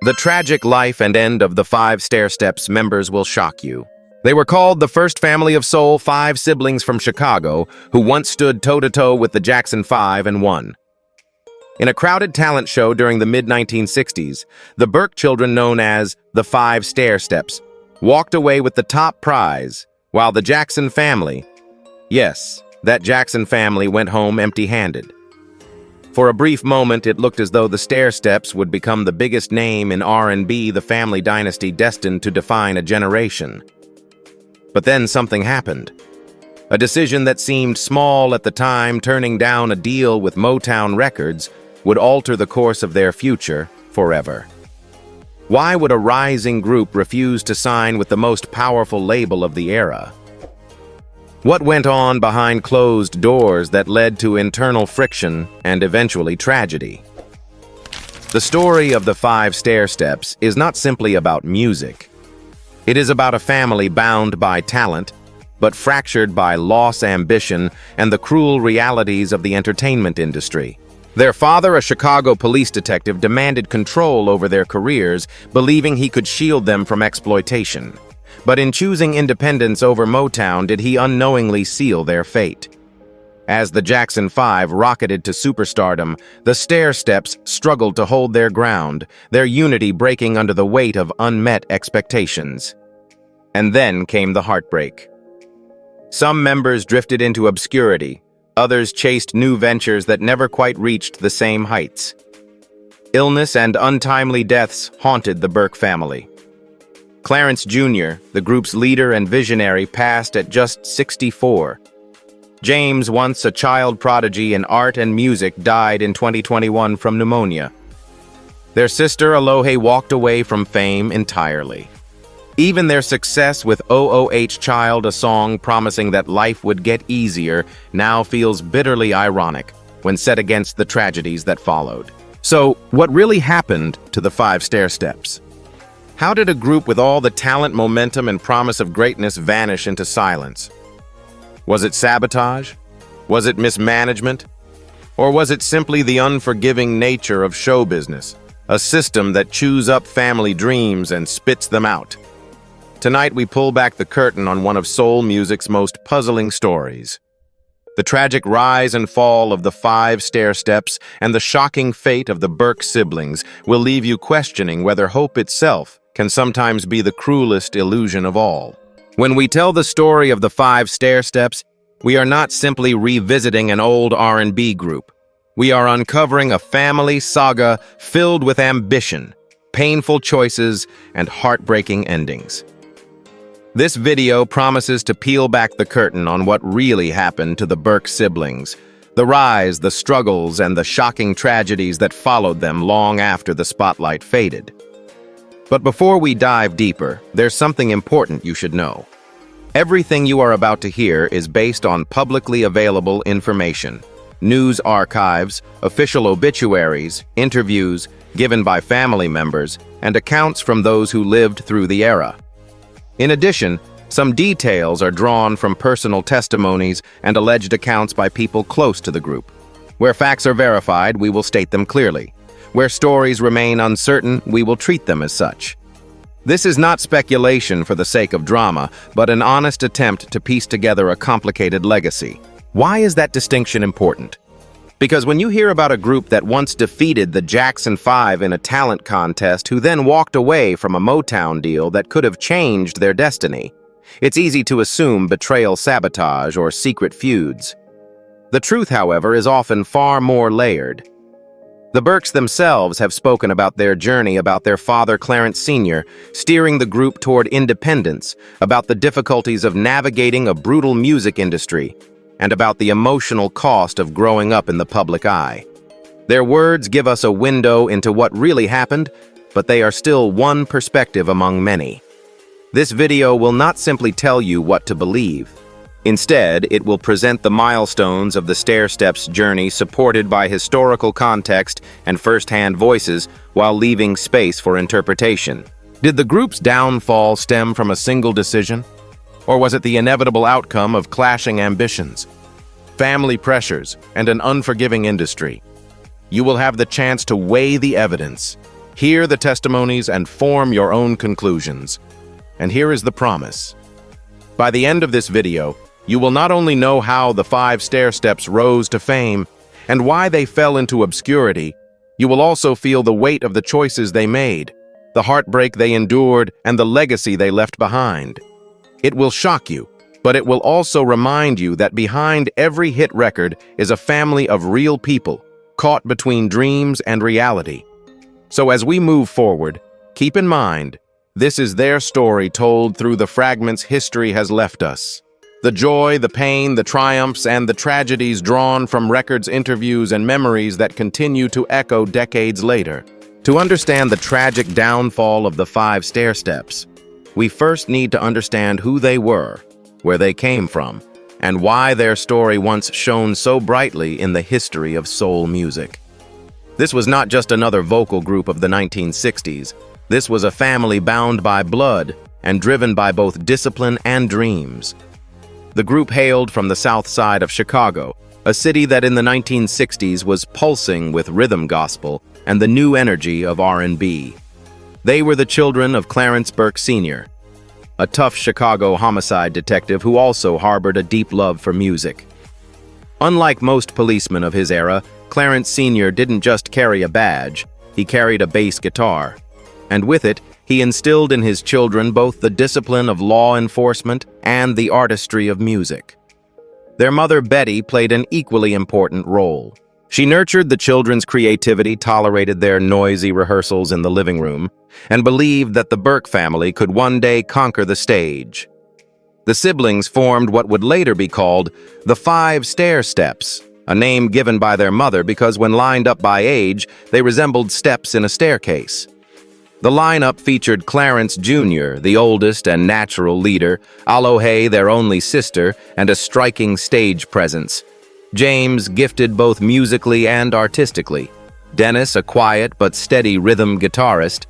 The tragic life and end of the five Stairsteps members will shock you. They were called the first family of soul, five siblings from Chicago, who once stood toe-to-toe with the Jackson 5 and won. In a crowded talent show during the mid-1960s, the Burke children, known as the Five Stairsteps, walked away with the top prize, while the Jackson family, yes, that Jackson family, went home empty-handed. For a brief moment, it looked as though the Stairsteps would become the biggest name in R&B, the family dynasty destined to define a generation. But then something happened. A decision that seemed small at the time, turning down a deal with Motown Records, would alter the course of their future forever. Why would a rising group refuse to sign with the most powerful label of the era? What went on behind closed doors that led to internal friction and eventually tragedy? The story of the Five Stairsteps is not simply about music. It is about a family bound by talent, but fractured by loss, ambition, and the cruel realities of the entertainment industry. Their father, a Chicago police detective, demanded control over their careers, believing he could shield them from exploitation. But in choosing independence over Motown, did he unknowingly seal their fate? As the Jackson 5 rocketed to superstardom, the Stairsteps struggled to hold their ground, their unity breaking under the weight of unmet expectations. And then came the heartbreak. Some members drifted into obscurity, others chased new ventures that never quite reached the same heights. Illness and untimely deaths haunted the Burke family. Clarence Jr., the group's leader and visionary, passed at just 64. James, once a child prodigy in art and music, died in 2021 from pneumonia. Their sister, Alohe, walked away from fame entirely. Even their success with OOH Child, a song promising that life would get easier, now feels bitterly ironic when set against the tragedies that followed. So, what really happened to the Five Stairsteps? How did a group with all the talent, momentum, and promise of greatness vanish into silence? Was it sabotage? Was it mismanagement? Or was it simply the unforgiving nature of show business, a system that chews up family dreams and spits them out? Tonight, we pull back the curtain on one of soul music's most puzzling stories. The tragic rise and fall of the Five Stairsteps and the shocking fate of the Burke siblings will leave you questioning whether hope itself can sometimes be the cruelest illusion of all. When we tell the story of the Five Stairsteps, we are not simply revisiting an old R&B group. We are uncovering a family saga filled with ambition, painful choices, and heartbreaking endings. This video promises to peel back the curtain on what really happened to the Burke siblings, the rise, the struggles, and the shocking tragedies that followed them long after the spotlight faded. But before we dive deeper, there's something important you should know. Everything you are about to hear is based on publicly available information, news archives, official obituaries, interviews given by family members, and accounts from those who lived through the era. In addition, some details are drawn from personal testimonies and alleged accounts by people close to the group. Where facts are verified, we will state them clearly. Where stories remain uncertain, we will treat them as such. This is not speculation for the sake of drama, but an honest attempt to piece together a complicated legacy. Why is that distinction important? Because when you hear about a group that once defeated the Jackson 5 in a talent contest, who then walked away from a Motown deal that could have changed their destiny, it's easy to assume betrayal, sabotage, or secret feuds. The truth, however, is often far more layered. The Burkes themselves have spoken about their journey, about their father, Clarence Sr., steering the group toward independence, about the difficulties of navigating a brutal music industry, and about the emotional cost of growing up in the public eye. Their words give us a window into what really happened, but they are still one perspective among many. This video will not simply tell you what to believe. Instead, it will present the milestones of the Stairsteps' journey, supported by historical context and first-hand voices, while leaving space for interpretation. Did the group's downfall stem from a single decision? Or was it the inevitable outcome of clashing ambitions, family pressures, and an unforgiving industry? You will have the chance to weigh the evidence, Hear the testimonies and form your own conclusions. And here is the promise. By the end of this video, you will not only know how the 5 Stairsteps rose to fame and why they fell into obscurity, you will also feel the weight of the choices they made, the heartbreak they endured, and the legacy they left behind. It will shock you, but it will also remind you that behind every hit record is a family of real people, caught between dreams and reality. So as we move forward, keep in mind, this is their story told through the fragments history has left us. The joy, the pain, the triumphs, and the tragedies drawn from records, interviews, and memories that continue to echo decades later. To understand the tragic downfall of the 5 Stairsteps, we first need to understand who they were, where they came from, and why their story once shone so brightly in the history of soul music. This was not just another vocal group of the 1960s. This was a family bound by blood and driven by both discipline and dreams. The group hailed from the south side of Chicago, a city that in the 1960s was pulsing with rhythm gospel and the new energy of R&B. They were the children of Clarence Burke Sr., a tough Chicago homicide detective who also harbored a deep love for music. Unlike most policemen of his era, Clarence Sr. didn't just carry a badge, he carried a bass guitar. And with it, he instilled in his children both the discipline of law enforcement and the artistry of music. Their mother, Betty, played an equally important role. She nurtured the children's creativity, tolerated their noisy rehearsals in the living room, and believed that the Burke family could one day conquer the stage. The siblings formed what would later be called the 5 Stairsteps, a name given by their mother because when lined up by age, they resembled steps in a staircase. The lineup featured Clarence Jr., the oldest and natural leader, Alohe, their only sister, and a striking stage presence. James, gifted both musically and artistically. Dennis, a quiet but steady rhythm guitarist.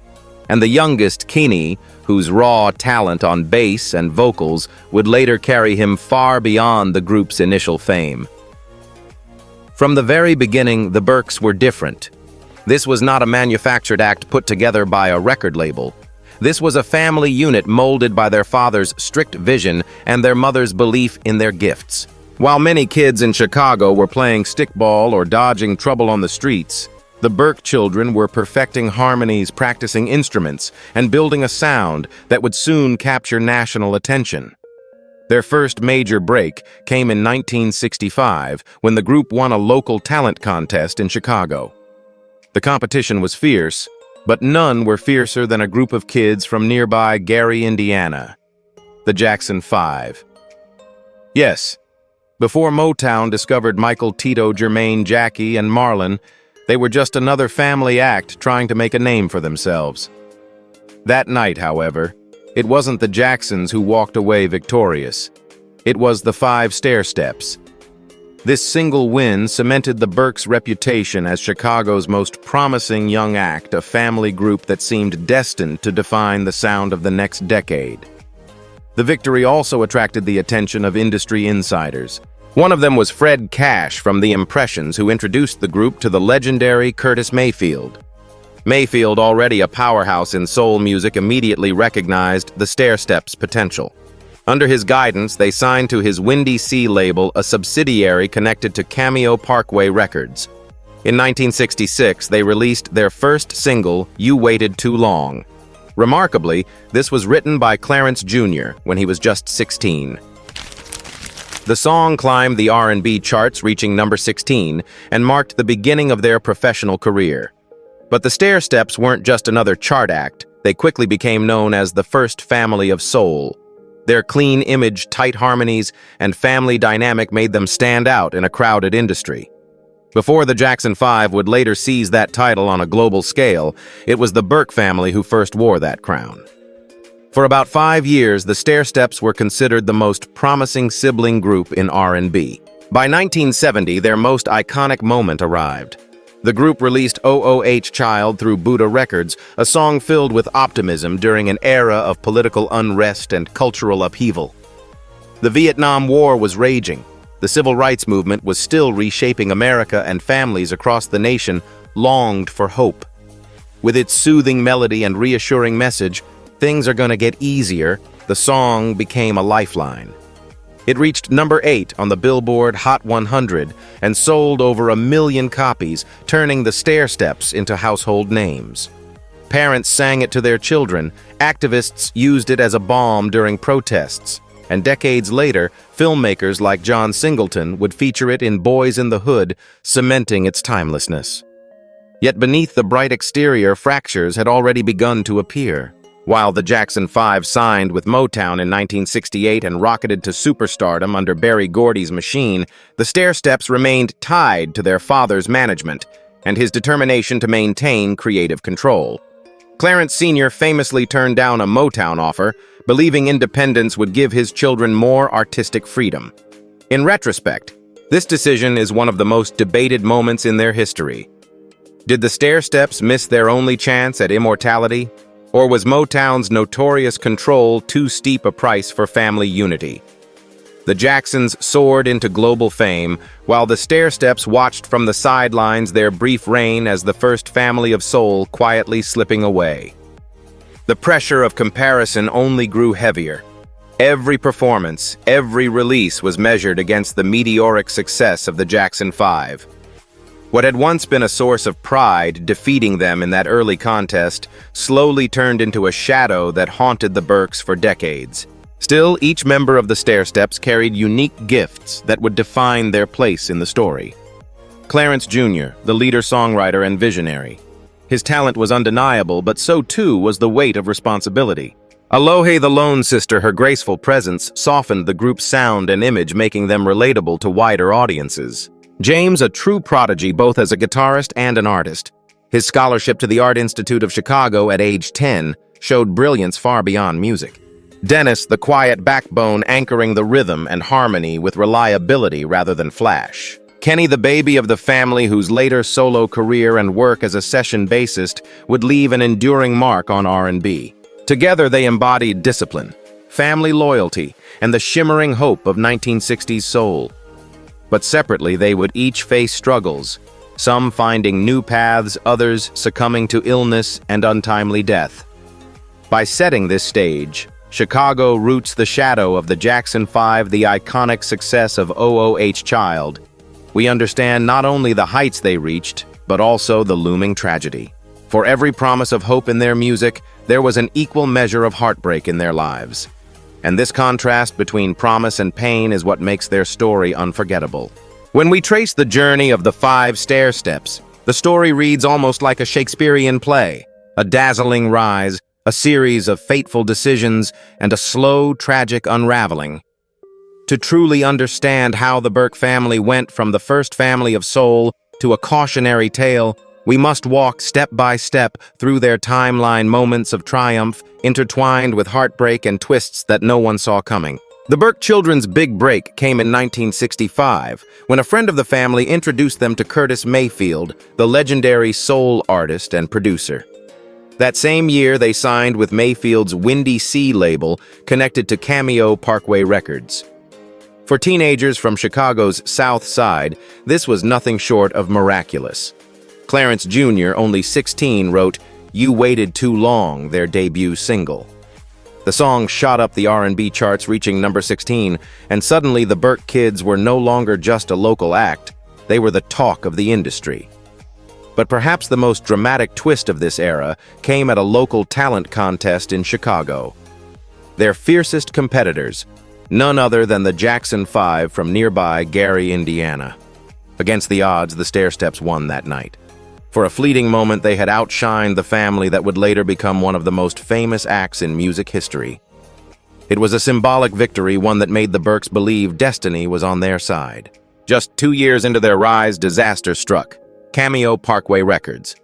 And the youngest, Kenny, whose raw talent on bass and vocals would later carry him far beyond the group's initial fame. From the very beginning, the Burkes were different. This was not a manufactured act put together by a record label. This was a family unit molded by their father's strict vision and their mother's belief in their gifts. While many kids in Chicago were playing stickball or dodging trouble on the streets, the Burke children were perfecting harmonies, practicing instruments, and building a sound that would soon capture national attention. Their first major break came in 1965 when the group won a local talent contest in Chicago. The competition was fierce, but none were fiercer than a group of kids from nearby Gary, Indiana, the Jackson 5. Yes, before Motown discovered Michael, Tito, Jermaine, Jackie, and Marlon, they were just another family act trying to make a name for themselves. That night, however, it wasn't the Jacksons who walked away victorious. It was the 5 Stairsteps. This single win cemented the Burkes' reputation as Chicago's most promising young act, a family group that seemed destined to define the sound of the next decade. The victory also attracted the attention of industry insiders. One of them was Fred Cash from The Impressions, who introduced the group to the legendary Curtis Mayfield. Mayfield, already a powerhouse in soul music, immediately recognized the Stairsteps' potential. Under his guidance, they signed to his Windy Sea label, a subsidiary connected to Cameo Parkway Records. In 1966, they released their first single, You Waited Too Long. Remarkably, this was written by Clarence Jr. when he was just 16. The song climbed the R&B charts, reaching number 16, and marked the beginning of their professional career. But the Stairsteps weren't just another chart act. They quickly became known as the first family of soul. Their clean image, tight harmonies, and family dynamic made them stand out in a crowded industry. Before the Jackson 5 would later seize that title on a global scale, it was the Burke family who first wore that crown. For about 5 years, the Stairsteps were considered the most promising sibling group in R&B. By 1970, their most iconic moment arrived. The group released OOH Child through Buddha Records, a song filled with optimism during an era of political unrest and cultural upheaval. The Vietnam War was raging. The civil rights movement was still reshaping America, and families across the nation longed for hope. With its soothing melody and reassuring message, things are gonna get easier, the song became a lifeline. It reached number 8 on the Billboard Hot 100 and sold over 1 million copies, turning the Stairsteps into household names. Parents sang it to their children, activists used it as a balm during protests, and decades later, filmmakers like John Singleton would feature it in Boys in the Hood, cementing its timelessness. Yet beneath the bright exterior, fractures had already begun to appear. While the Jackson 5 signed with Motown in 1968 and rocketed to superstardom under Berry Gordy's machine, the Stairsteps remained tied to their father's management and his determination to maintain creative control. Clarence Sr. famously turned down a Motown offer, believing independence would give his children more artistic freedom. In retrospect, this decision is one of the most debated moments in their history. Did the Stairsteps miss their only chance at immortality? Or was Motown's notorious control too steep a price for family unity? The Jacksons soared into global fame, while the Stairsteps watched from the sidelines their brief reign as the first family of soul quietly slipping away. The pressure of comparison only grew heavier. Every performance, every release was measured against the meteoric success of the Jackson 5. What had once been a source of pride, defeating them in that early contest, slowly turned into a shadow that haunted the Burks for decades. Still, each member of the Stairsteps carried unique gifts that would define their place in the story. Clarence Jr., the leader-songwriter and visionary. His talent was undeniable, but so too was the weight of responsibility. Alohe the Lone Sister, her graceful presence, softened the group's sound and image, making them relatable to wider audiences. James, a true prodigy both as a guitarist and an artist. His scholarship to the Art Institute of Chicago at age 10 showed brilliance far beyond music. Dennis, the quiet backbone anchoring the rhythm and harmony with reliability rather than flash. Kenny, the baby of the family whose later solo career and work as a session bassist would leave an enduring mark on R&B. Together they embodied discipline, family loyalty, and the shimmering hope of 1960s soul. But separately they would each face struggles, some finding new paths, others succumbing to illness and untimely death. By setting this stage, Chicago roots the shadow of the Jackson 5, the iconic success of OOH Child. We understand not only the heights they reached, but also the looming tragedy. For every promise of hope in their music, there was an equal measure of heartbreak in their lives. And this contrast between promise and pain is what makes their story unforgettable. When we trace the journey of the 5 Stairsteps, the story reads almost like a Shakespearean play, a dazzling rise, a series of fateful decisions, and a slow, tragic unraveling. To truly understand how the Burke family went from the first family of soul to a cautionary tale, we must walk step by step through their timeline, moments of triumph, intertwined with heartbreak and twists that no one saw coming. The Burke children's big break came in 1965, when a friend of the family introduced them to Curtis Mayfield, the legendary soul artist and producer. That same year, they signed with Mayfield's Windy Sea label, connected to Cameo Parkway Records. For teenagers from Chicago's South Side, this was nothing short of miraculous. Clarence Jr., only 16, wrote "You Waited Too Long," their debut single. The song shot up the R&B charts, reaching number 16, and suddenly the Burke kids were no longer just a local act, they were the talk of the industry. But perhaps the most dramatic twist of this era came at a local talent contest in Chicago. Their fiercest competitors, none other than the Jackson 5 from nearby Gary, Indiana. Against the odds, the Stairsteps won that night. For a fleeting moment, they had outshined the family that would later become one of the most famous acts in music history. It was a symbolic victory, one that made the Burks believe destiny was on their side. Just 2 years into their rise, disaster struck. Cameo Parkway Records.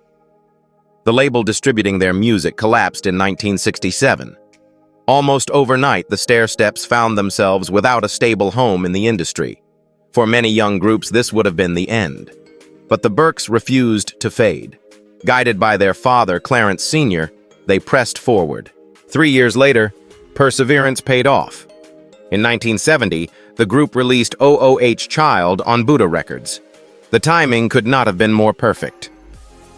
The label distributing their music collapsed in 1967. Almost overnight, the Stairsteps found themselves without a stable home in the industry. For many young groups, this would have been the end. But the Burks refused to fade. Guided by their father, Clarence Sr., they pressed forward. 3 years later, perseverance paid off. In 1970, the group released OOH Child on Buddha Records. The timing could not have been more perfect.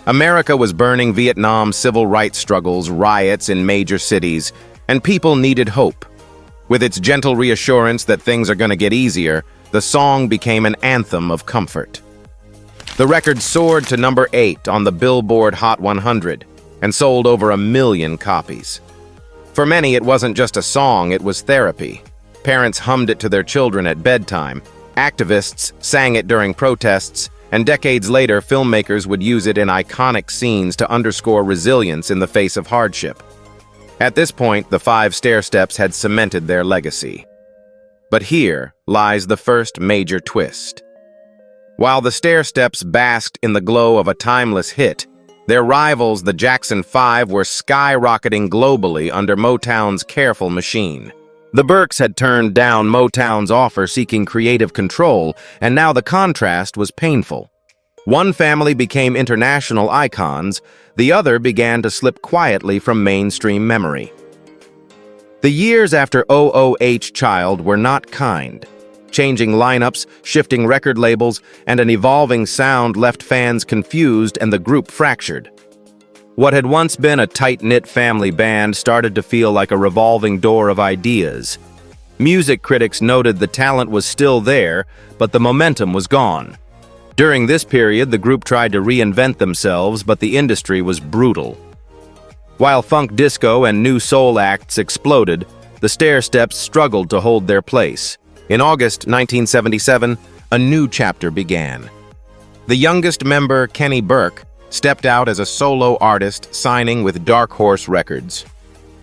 America was burning. Vietnam, civil rights struggles, riots in major cities, and people needed hope. With its gentle reassurance that things are going to get easier, the song became an anthem of comfort. The record soared to number 8 on the Billboard Hot 100 and sold over 1 million copies. For many, it wasn't just a song, it was therapy. Parents hummed it to their children at bedtime, activists sang it during protests, and decades later, filmmakers would use it in iconic scenes to underscore resilience in the face of hardship. At this point, the 5 Stairsteps had cemented their legacy. But here lies the first major twist. While the Stairsteps basked in the glow of a timeless hit, their rivals, the Jackson 5, were skyrocketing globally under Motown's careful machine. The Burks had turned down Motown's offer seeking creative control, and now the contrast was painful. One family became international icons, the other began to slip quietly from mainstream memory. The years after OOH Child were not kind. Changing lineups, shifting record labels, and an evolving sound left fans confused and the group fractured. What had once been a tight-knit family band started to feel like a revolving door of ideas. Music critics noted the talent was still there, but the momentum was gone. During this period, the group tried to reinvent themselves, but the industry was brutal. While funk disco and new soul acts exploded, the Stairsteps struggled to hold their place. In August 1977, a new chapter began. The youngest member, Kenny Burke, stepped out as a solo artist, signing with Dark Horse Records.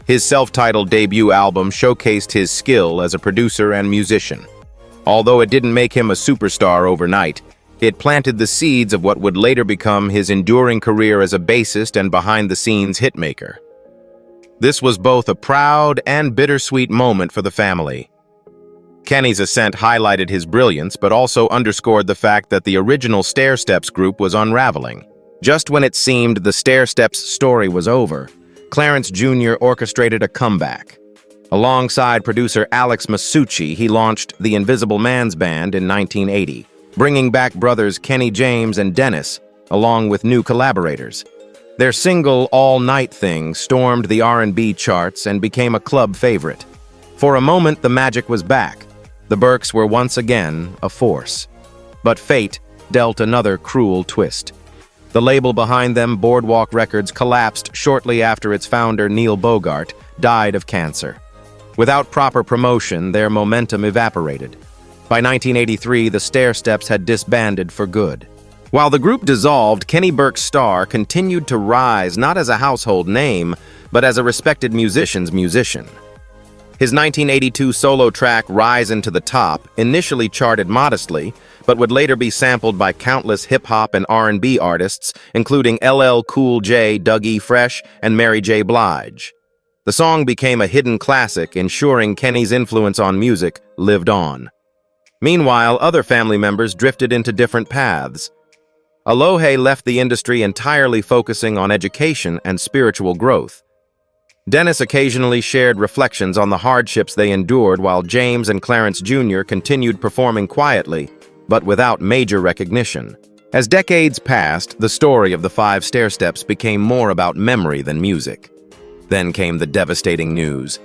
His self-titled debut album showcased his skill as a producer and musician. Although it didn't make him a superstar overnight, it planted the seeds of what would later become his enduring career as a bassist and behind-the-scenes hitmaker. This was both a proud and bittersweet moment for the family. Kenny's ascent highlighted his brilliance, but also underscored the fact that the original Stairsteps group was unraveling. Just when it seemed the Stairsteps story was over, Clarence Jr. orchestrated a comeback. Alongside producer Alex Masucci, he launched the Invisible Man's Band in 1980, bringing back brothers Kenny James and Dennis, along with new collaborators. Their single, All Night Thing, stormed the R&B charts and became a club favorite. For a moment, the magic was back. The Burks were once again a force. But fate dealt another cruel twist. The label behind them, Boardwalk Records, collapsed shortly after its founder, Neil Bogart, died of cancer. Without proper promotion, their momentum evaporated. By 1983, the Stairsteps had disbanded for good. While the group dissolved, Kenny Burke's star continued to rise not as a household name, but as a respected musician's musician. His 1982 solo track, Rise into the Top, initially charted modestly, but would later be sampled by countless hip-hop and R&B artists, including LL Cool J, Doug E. Fresh, and Mary J. Blige. The song became a hidden classic, ensuring Kenny's influence on music lived on. Meanwhile, other family members drifted into different paths. Alohe left the industry entirely focusing on education and spiritual growth. Dennis occasionally shared reflections on the hardships they endured, while James and Clarence Jr. continued performing quietly, but without major recognition. As decades passed, the story of the 5 Stairsteps became more about memory than music. Then came the devastating news.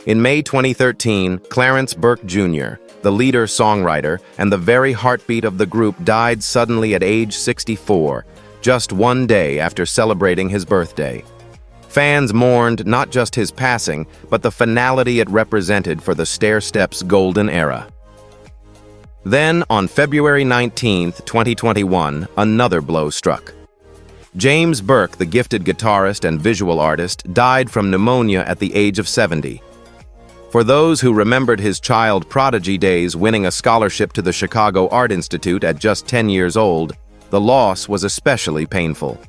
In May 2013, Clarence Burke Jr., the leader-songwriter and the very heartbeat of the group, died suddenly at age 64, just one day after celebrating his birthday. Fans mourned not just his passing, but the finality it represented for the Stairsteps' golden era. Then, on February 19, 2021, another blow struck. James Burke, the gifted guitarist and visual artist, died from pneumonia at the age of 70. For those who remembered his child prodigy days winning a scholarship to the Chicago Art Institute at just 10 years old, the loss was especially painful.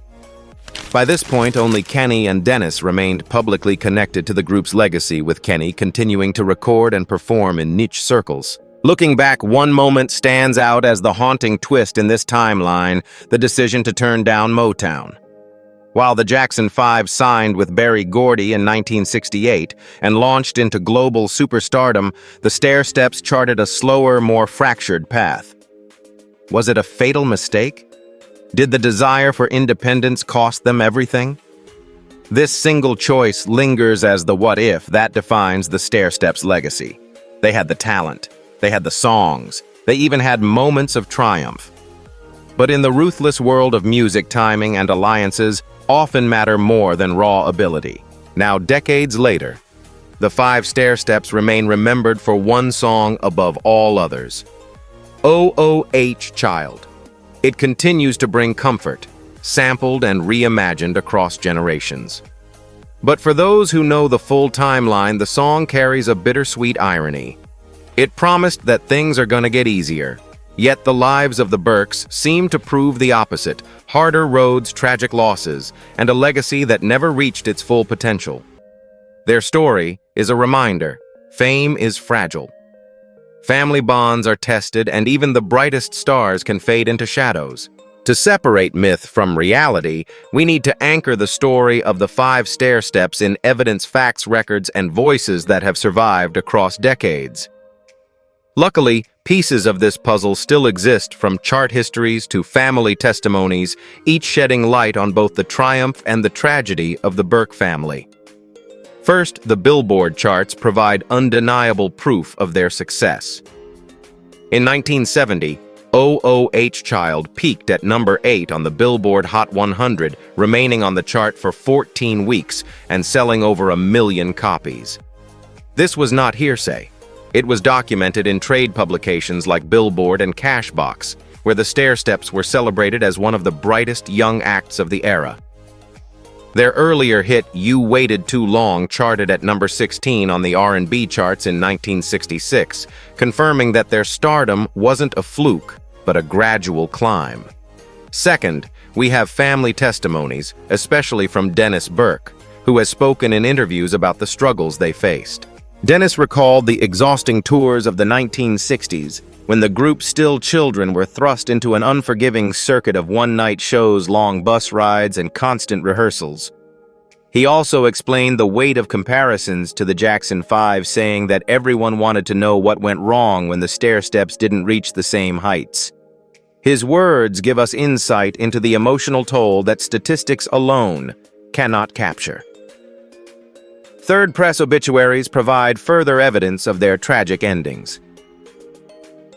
By this point, only Kenny and Dennis remained publicly connected to the group's legacy, with Kenny continuing to record and perform in niche circles. Looking back, one moment stands out as the haunting twist in this timeline: the decision to turn down Motown. While the Jackson 5 signed with Berry Gordy in 1968 and launched into global superstardom, the Stairsteps charted a slower, more fractured path. Was it a fatal mistake? Did the desire for independence cost them everything? This single choice lingers as the what if that defines the Stairsteps' legacy. They had the talent, they had the songs, they even had moments of triumph. But in the ruthless world of music, timing and alliances often matter more than raw ability. Now, decades later, the five Stairsteps remain remembered for one song above all others. OOH Child. It continues to bring comfort, sampled and reimagined across generations. But for those who know the full timeline, the song carries a bittersweet irony. It promised that things are gonna get easier, yet the lives of the Burks seem to prove the opposite: harder roads, tragic losses, and a legacy that never reached its full potential. Their story is a reminder: fame is fragile. Family bonds are tested, and even the brightest stars can fade into shadows. To separate myth from reality, we need to anchor the story of the five Stairsteps in evidence, facts, records, and voices that have survived across decades. Luckily, pieces of this puzzle still exist, from chart histories to family testimonies, each shedding light on both the triumph and the tragedy of the Burke family. First, the Billboard charts provide undeniable proof of their success. In 1970, OOH Child peaked at number 8 on the Billboard Hot 100, remaining on the chart for 14 weeks and selling over 1 million copies. This was not hearsay. It was documented in trade publications like Billboard and Cashbox, where the Stairsteps were celebrated as one of the brightest young acts of the era. Their earlier hit, You Waited Too Long, charted at number 16 on the R&B charts in 1966, confirming that their stardom wasn't a fluke, but a gradual climb. Second, we have family testimonies, especially from Dennis Burke, who has spoken in interviews about the struggles they faced. Dennis recalled the exhausting tours of the 1960s, when the group's still children were thrust into an unforgiving circuit of one-night shows, long bus rides, and constant rehearsals. He also explained the weight of comparisons to the Jackson 5, saying that everyone wanted to know what went wrong when the Stairsteps didn't reach the same heights. His words give us insight into the emotional toll that statistics alone cannot capture. Third, press obituaries provide further evidence of their tragic endings.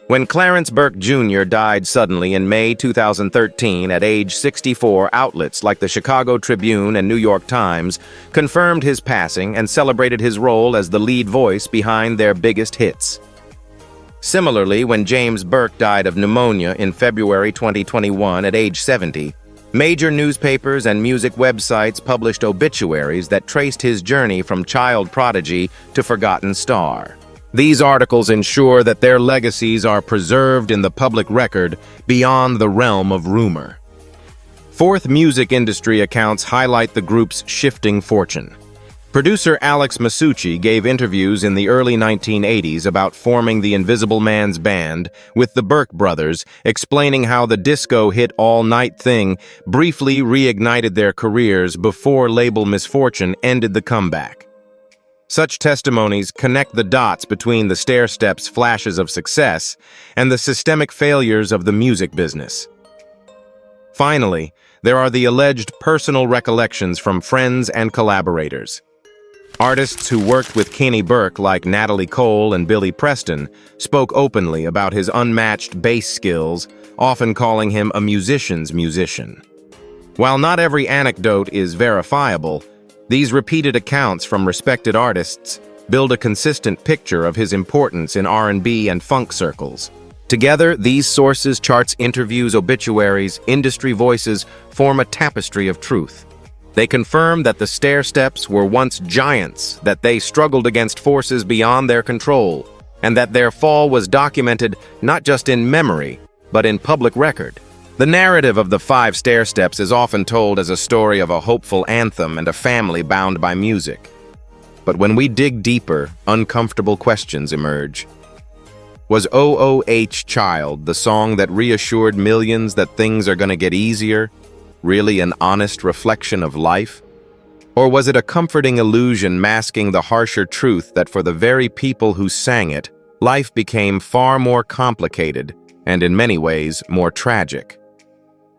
When Clarence Burke Jr. died suddenly in May 2013 at age 64, outlets like the Chicago Tribune and New York Times confirmed his passing and celebrated his role as the lead voice behind their biggest hits. Similarly, when James Burke died of pneumonia in February 2021 at age 70, major newspapers and music websites published obituaries that traced his journey from child prodigy to forgotten star. These articles ensure that their legacies are preserved in the public record beyond the realm of rumor. Fourth, music industry accounts highlight the group's shifting fortune. Producer Alex Masucci gave interviews in the early 1980s about forming the Invisible Man's band with the Burke brothers, explaining how the disco hit All Night Thing briefly reignited their careers before label misfortune ended the comeback. Such testimonies connect the dots between the Stairsteps' flashes of success and the systemic failures of the music business. Finally, there are the alleged personal recollections from friends and collaborators. Artists who worked with Kenny Burke, like Natalie Cole and Billy Preston, spoke openly about his unmatched bass skills, often calling him a musician's musician. While not every anecdote is verifiable, these repeated accounts from respected artists build a consistent picture of his importance in R&B and funk circles. Together, these sources, charts, interviews, obituaries, industry voices form a tapestry of truth. They confirm that the Stairsteps were once giants, that they struggled against forces beyond their control, and that their fall was documented not just in memory, but in public record. The narrative of the five Stairsteps is often told as a story of a hopeful anthem and a family bound by music. But when we dig deeper, uncomfortable questions emerge. Was OOH Child, the song that reassured millions that things are gonna get easier, really an honest reflection of life? Or was it a comforting illusion masking the harsher truth that for the very people who sang it, life became far more complicated and in many ways more tragic?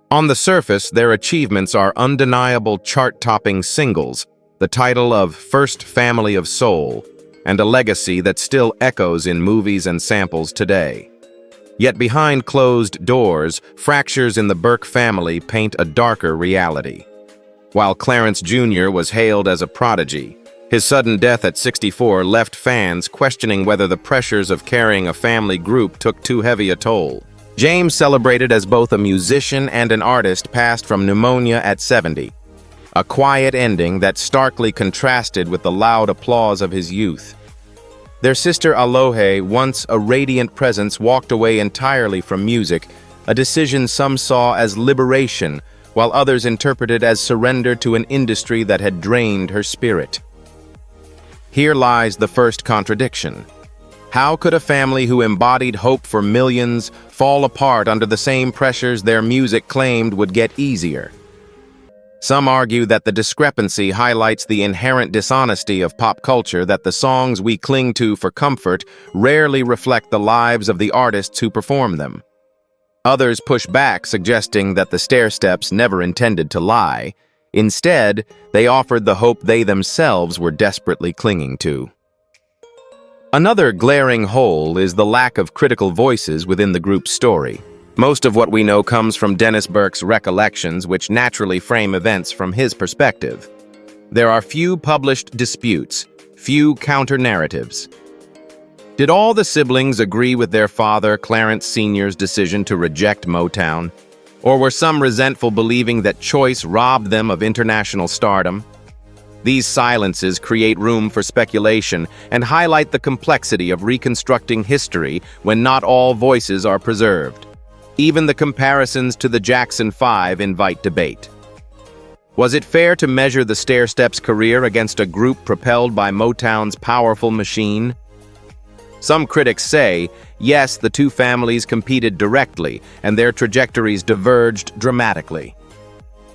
On the surface, their achievements are undeniable chart-topping singles, the title of First Family of Soul, and a legacy that still echoes in movies and samples today. Yet behind closed doors, fractures in the Burke family paint a darker reality. While Clarence Jr. was hailed as a prodigy, his sudden death at 64 left fans questioning whether the pressures of carrying a family group took too heavy a toll. James, celebrated as both a musician and an artist, passed from pneumonia at 70, a quiet ending that starkly contrasted with the loud applause of his youth. Their sister Alohe, once a radiant presence, walked away entirely from music, a decision some saw as liberation, while others interpreted as surrender to an industry that had drained her spirit. Here lies the first contradiction. How could a family who embodied hope for millions fall apart under the same pressures their music claimed would get easier? Some argue that the discrepancy highlights the inherent dishonesty of pop culture, that the songs we cling to for comfort rarely reflect the lives of the artists who perform them. Others push back, suggesting that the Stairsteps never intended to lie. Instead, they offered the hope they themselves were desperately clinging to. Another glaring hole is the lack of critical voices within the group's story. Most of what we know comes from Dennis Burke's recollections, which naturally frame events from his perspective. There are few published disputes, few counter-narratives. Did all the siblings agree with their father, Clarence Sr.'s decision to reject Motown? Or were some resentful, believing that choice robbed them of international stardom? These silences create room for speculation and highlight the complexity of reconstructing history when not all voices are preserved. Even the comparisons to the Jackson 5 invite debate. Was it fair to measure the Stairsteps' career against a group propelled by Motown's powerful machine? Some critics say, yes, the two families competed directly, and their trajectories diverged dramatically.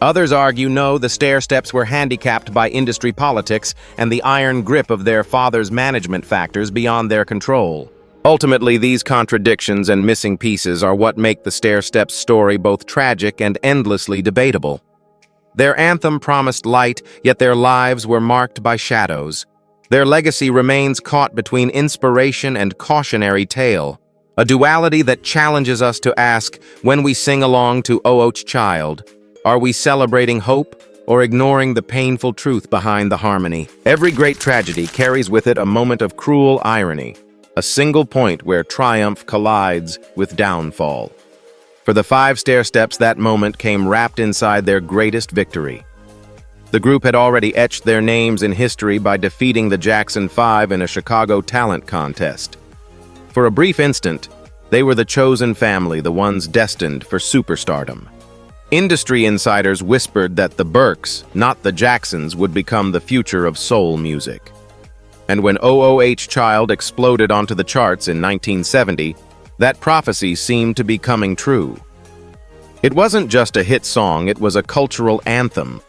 Others argue no, the Stairsteps were handicapped by industry politics and the iron grip of their father's management factors beyond their control. Ultimately, these contradictions and missing pieces are what make the Stairsteps' story both tragic and endlessly debatable. Their anthem promised light, yet their lives were marked by shadows. Their legacy remains caught between inspiration and cautionary tale, a duality that challenges us to ask, when we sing along to O Och's Child, are we celebrating hope or ignoring the painful truth behind the harmony? Every great tragedy carries with it a moment of cruel irony, a single point where triumph collides with downfall. For the five Stairsteps, that moment came wrapped inside their greatest victory. The group had already etched their names in history by defeating the Jackson 5 in a Chicago talent contest. For a brief instant, they were the chosen family, the ones destined for superstardom. Industry insiders whispered that the Burkes, not the Jacksons, would become the future of soul music. And when O Och's Child exploded onto the charts in 1970, that prophecy seemed to be coming true. It wasn't just a hit song, it was a cultural anthem.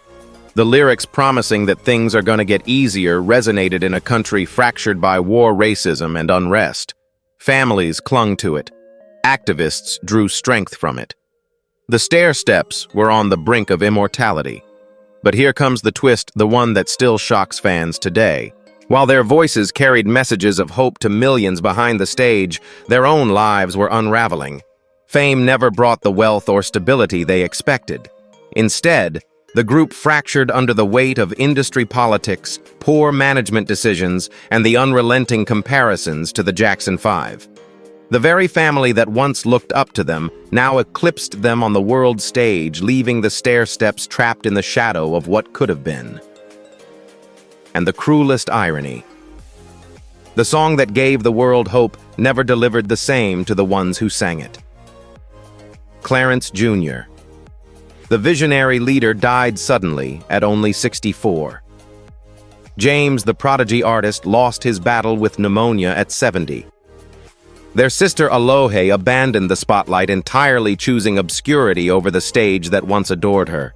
The lyrics promising that things are going to get easier resonated in a country fractured by war, racism, and unrest. Families clung to it. Activists drew strength from it. The Stairsteps were on the brink of immortality. But here comes the twist, the one that still shocks fans today. While their voices carried messages of hope to millions behind the stage, their own lives were unraveling. Fame never brought the wealth or stability they expected. Instead, the group fractured under the weight of industry politics, poor management decisions, and the unrelenting comparisons to the Jackson 5. The very family that once looked up to them now eclipsed them on the world stage, leaving the Stairsteps trapped in the shadow of what could have been. And the cruelest irony: the song that gave the world hope never delivered the same to the ones who sang it. Clarence Jr. The visionary leader died suddenly at only 64. James, the prodigy artist, lost his battle with pneumonia at 70. Their sister Alohe abandoned the spotlight entirely, choosing obscurity over the stage that once adored her.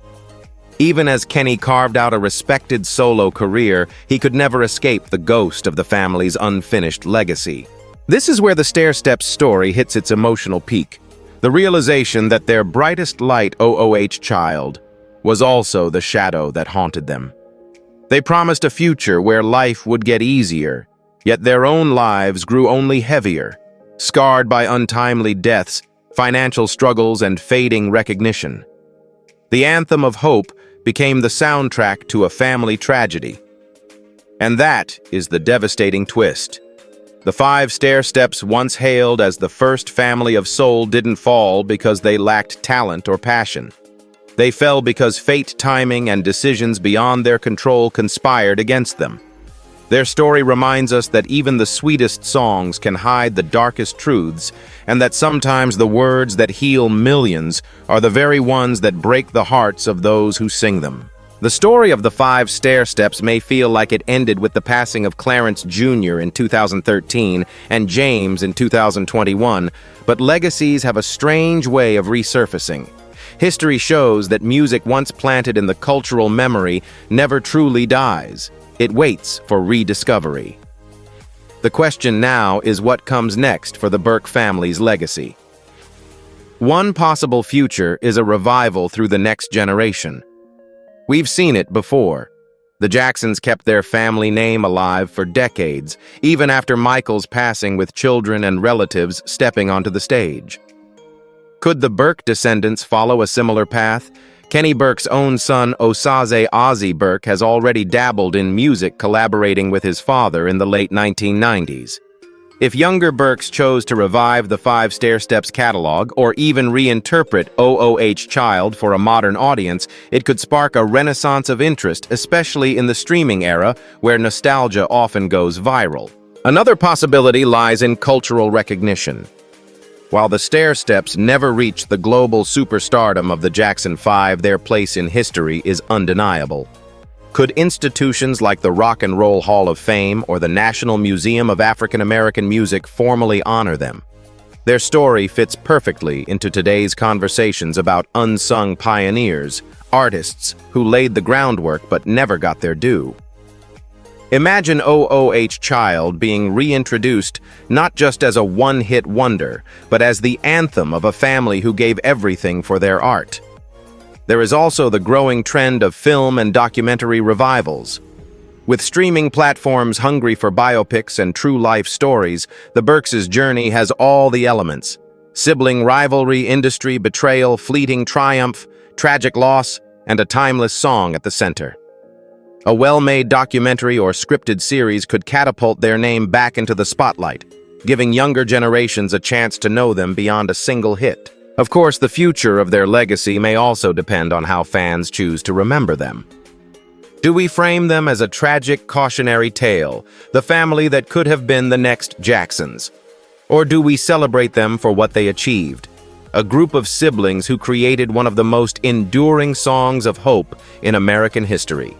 Even as Kenny carved out a respected solo career, he could never escape the ghost of the family's unfinished legacy. This is where the Stairsteps story hits its emotional peak. The realization that their brightest light, child, was also the shadow that haunted them. They promised a future where life would get easier, yet their own lives grew only heavier, scarred by untimely deaths, financial struggles, and fading recognition. The anthem of hope became the soundtrack to a family tragedy. And that is the devastating twist. The five Stairsteps, once hailed as the first family of soul, didn't fall because they lacked talent or passion. They fell because fate, timing, and decisions beyond their control conspired against them. Their story reminds us that even the sweetest songs can hide the darkest truths, and that sometimes the words that heal millions are the very ones that break the hearts of those who sing them. The story of the five Stairsteps may feel like it ended with the passing of Clarence Jr. in 2013 and James in 2021, but legacies have a strange way of resurfacing. History shows that music once planted in the cultural memory never truly dies. It waits for rediscovery. The question now is what comes next for the Burke family's legacy. One possible future is a revival through the next generation. We've seen it before. The Jacksons kept their family name alive for decades, even after Michael's passing, with children and relatives stepping onto the stage. Could the Burke descendants follow a similar path? Kenny Burke's own son, Osaze Ozzy Burke, has already dabbled in music, collaborating with his father in the late 1990s. If younger Burkes chose to revive the Five Stairsteps catalog, or even reinterpret Child for a modern audience, it could spark a renaissance of interest, especially in the streaming era, where nostalgia often goes viral. Another possibility lies in cultural recognition. While the Stairsteps never reached the global superstardom of the Jackson 5, their place in history is undeniable. Could institutions like the Rock and Roll Hall of Fame or the National Museum of African American Music formally honor them? Their story fits perfectly into today's conversations about unsung pioneers, artists who laid the groundwork but never got their due. Imagine Child being reintroduced not just as a one-hit wonder, but as the anthem of a family who gave everything for their art. There is also the growing trend of film and documentary revivals. With streaming platforms hungry for biopics and true-life stories, the Burkes' journey has all the elements: sibling rivalry, industry betrayal, fleeting triumph, tragic loss, and a timeless song at the center. A well-made documentary or scripted series could catapult their name back into the spotlight, giving younger generations a chance to know them beyond a single hit. Of course, the future of their legacy may also depend on how fans choose to remember them. Do we frame them as a tragic, cautionary tale, the family that could have been the next Jacksons? Or do we celebrate them for what they achieved? A group of siblings who created one of the most enduring songs of hope in American history.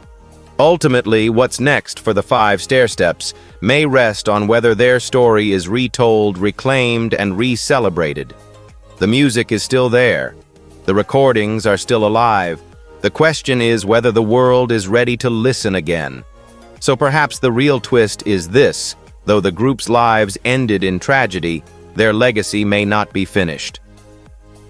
Ultimately, what's next for the Five Stairsteps may rest on whether their story is retold, reclaimed, and re-celebrated. The music is still there. The recordings are still alive. The question is whether the world is ready to listen again. So perhaps the real twist is this: though the group's lives ended in tragedy, their legacy may not be finished.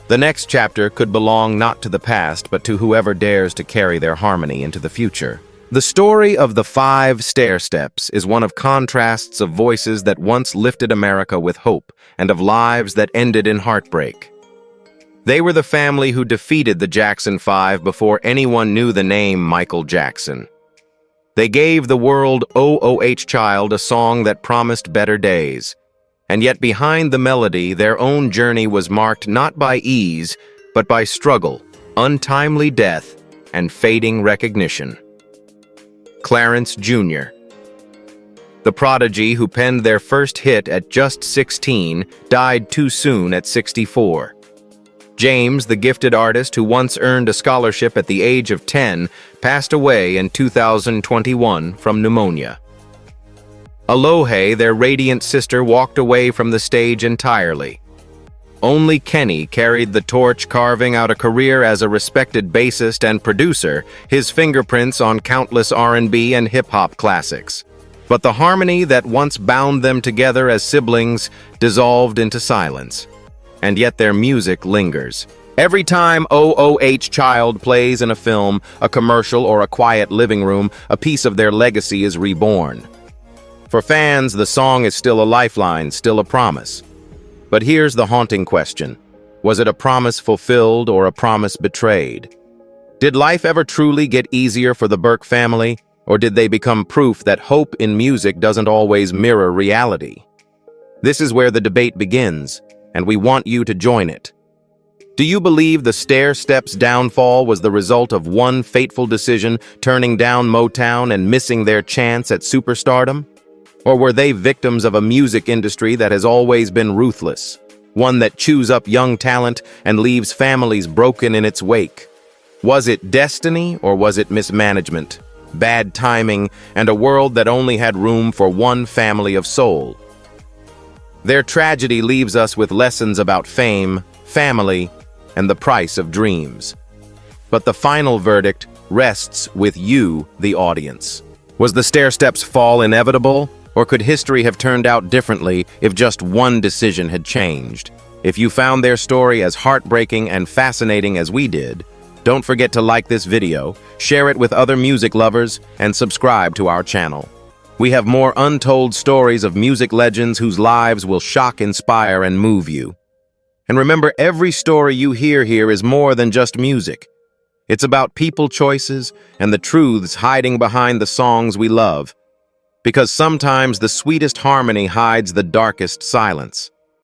The next chapter could belong not to the past, but to whoever dares to carry their harmony into the future. The story of the Five Stairsteps is one of contrasts, of voices that once lifted America with hope, and of lives that ended in heartbreak. They were the family who defeated the Jackson 5 before anyone knew the name Michael Jackson. They gave the world Child, a song that promised better days. And yet behind the melody, their own journey was marked not by ease, but by struggle, untimely death, and fading recognition. Clarence Jr. The prodigy who penned their first hit at just 16 died too soon at 64. James, the gifted artist who once earned a scholarship at the age of 10, passed away in 2021 from pneumonia. Alohe, their radiant sister, walked away from the stage entirely. Only Kenny carried the torch, carving out a career as a respected bassist and producer, his fingerprints on countless R&B and hip-hop classics. But the harmony that once bound them together as siblings dissolved into silence. and yet their music lingers. Every time OOH Child plays in a film, a commercial, or a quiet living room, a piece of their legacy is reborn. For fans, the song is still a lifeline, still a promise. But here's the haunting question. Was it a promise fulfilled or a promise betrayed? Did life ever truly get easier for the Burke family, or did they become proof that hope in music doesn't always mirror reality? This is where the debate begins, and we want you to join it. Do you believe the Stairsteps' downfall was the result of one fateful decision, turning down Motown and missing their chance at superstardom? Or were they victims of a music industry that has always been ruthless, one that chews up young talent and leaves families broken in its wake? Was it destiny, or was it mismanagement, bad timing, and a world that only had room for one family of soul? Their tragedy leaves us with lessons about fame, family, and the price of dreams. But the final verdict rests with you, the audience. Was the Stairsteps' fall inevitable, or could history have turned out differently if just one decision had changed? If you found their story as heartbreaking and fascinating as we did, don't forget to like this video, share it with other music lovers, and subscribe to our channel. We have more untold stories of music legends whose lives will shock, inspire, and move you. And remember, every story you hear here is more than just music. It's about people choices and the truths hiding behind the songs we love. Because sometimes the sweetest harmony hides the darkest silence.